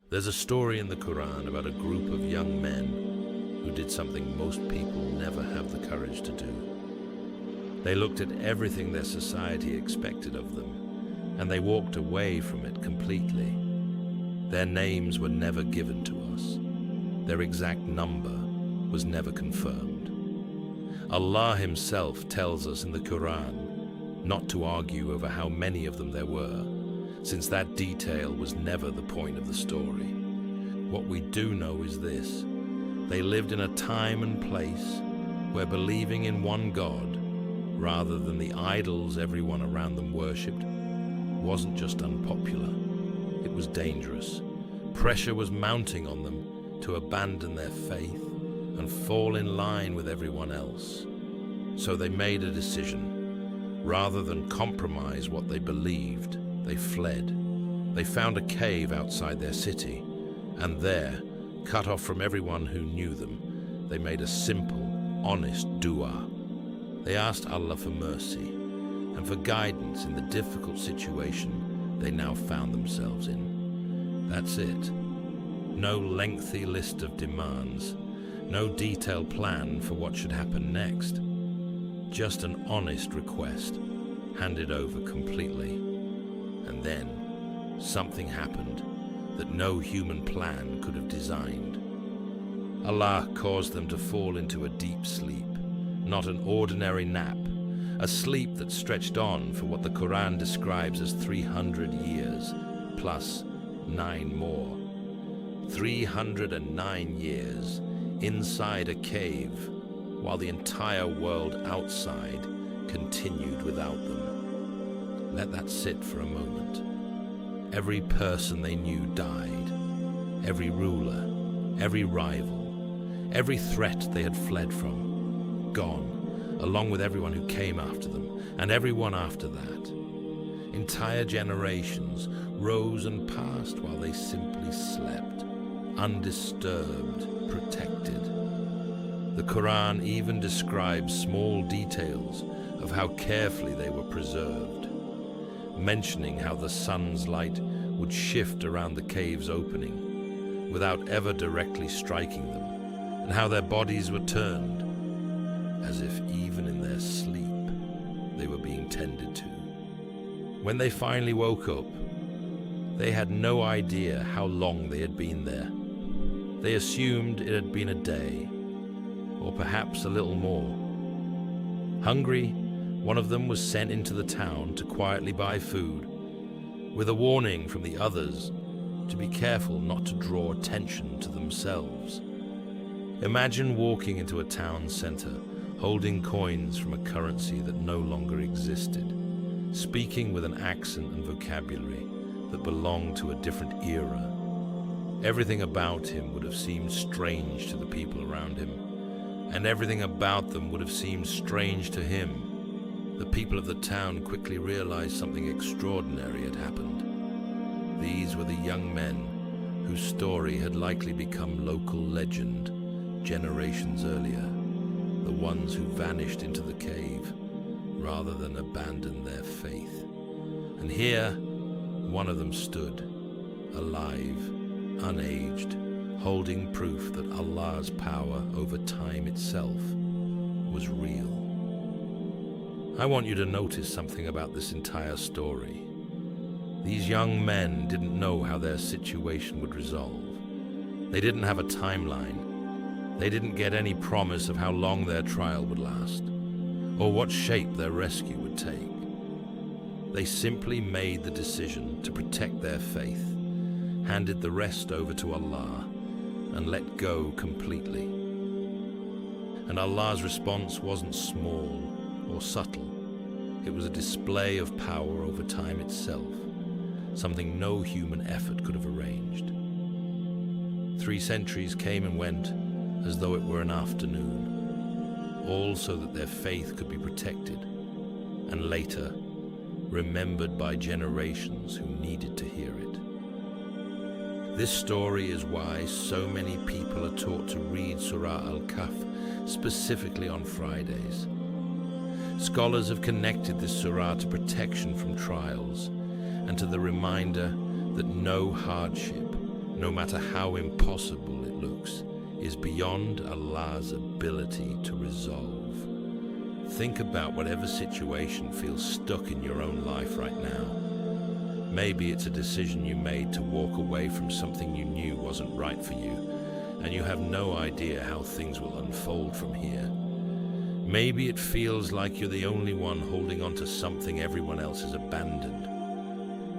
There's a story in the Quran about a group of young men who did something most people never have the courage to do. They looked at everything their society expected of them, and they walked away from it completely. Their names were never given to us. Their exact number was never confirmed. Allah Himself tells us in the Quran not to argue over how many of them there were, since that detail was never the point of the story. What we do know is this: they lived in a time and place where believing in one God, rather than the idols everyone around them worshipped, wasn't just unpopular, it was dangerous. Pressure was mounting on them to abandon their faith and fall in line with everyone else. So they made a decision. Rather than compromise what they believed, they fled. They found a cave outside their city, and there, cut off from everyone who knew them, they made a simple, honest dua. They asked Allah for mercy and for guidance in the difficult situation they now found themselves in. That's it. No lengthy list of demands, no detailed plan for what should happen next. Just an honest request, handed over completely. And then, something happened that no human plan could have designed. Allah caused them to fall into a deep sleep, not an ordinary nap, a sleep that stretched on for what the Quran describes as 300 years, plus 9 more. 309 years inside a cave, while the entire world outside continued without them. Let that sit for a moment. Every person they knew died. Every ruler, every rival, every threat they had fled from, gone, along with everyone who came after them, and everyone after that. Entire generations rose and passed while they simply slept, undisturbed, protected. The Quran even describes small details of how carefully they were preserved, mentioning how the sun's light would shift around the cave's opening without ever directly striking them, and how their bodies were turned, as if even in their sleep they were being tended to. When they finally woke up, they had no idea how long they had been there. They assumed it had been a day, or perhaps a little more. Hungry, one of them was sent into the town to quietly buy food, with a warning from the others to be careful not to draw attention to themselves. Imagine walking into a town center, holding coins from a currency that no longer existed, speaking with an accent and vocabulary that belonged to a different era. Everything about him would have seemed strange to the people around him, and everything about them would have seemed strange to him. The people of the town quickly realized something extraordinary had happened. These were the young men whose story had likely become local legend generations earlier, the ones who vanished into the cave rather than abandon their faith. And here, one of them stood, alive, unaged, holding proof that Allah's power over time itself was real. I want you to notice something about this entire story. These young men didn't know how their situation would resolve. They didn't have a timeline. They didn't get any promise of how long their trial would last, or what shape their rescue would take. They simply made the decision to protect their faith, handed the rest over to Allah, and let go completely. And Allah's response wasn't small or subtle. It was a display of power over time itself, something no human effort could have arranged. 3 centuries came and went as though it were an afternoon, all so that their faith could be protected, and later remembered by generations who needed to hear it. This story is why so many people are taught to read Surah Al-Kahf specifically on Fridays. Scholars have connected this surah to protection from trials and to the reminder that no hardship, no matter how impossible it looks, is beyond Allah's ability to resolve. Think about whatever situation feels stuck in your own life right now. Maybe it's a decision you made to walk away from something you knew wasn't right for you, and you have no idea how things will unfold from here. Maybe it feels like you're the only one holding on to something everyone else has abandoned.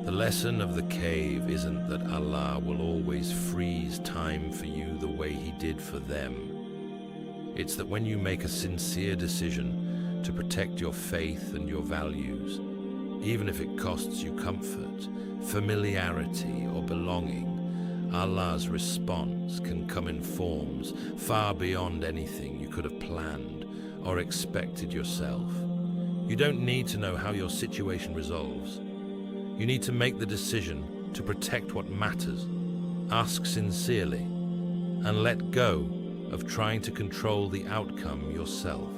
The lesson of the cave isn't that Allah will always freeze time for you the way He did for them. It's that when you make a sincere decision to protect your faith and your values, even if it costs you comfort, familiarity, or belonging, Allah's response can come in forms far beyond anything you could have planned or expected yourself. You don't need to know how your situation resolves. You need to make the decision to protect what matters, ask sincerely, and let go of trying to control the outcome yourself.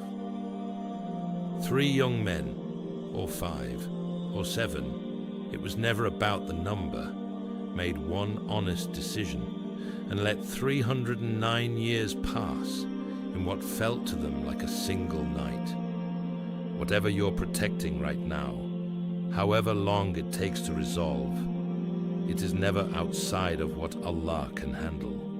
3 young men, or 5, or 7, it was never about the number, made one honest decision and let 309 years pass in what felt to them like a single night. Whatever you're protecting right now, however long it takes to resolve, it is never outside of what Allah can handle.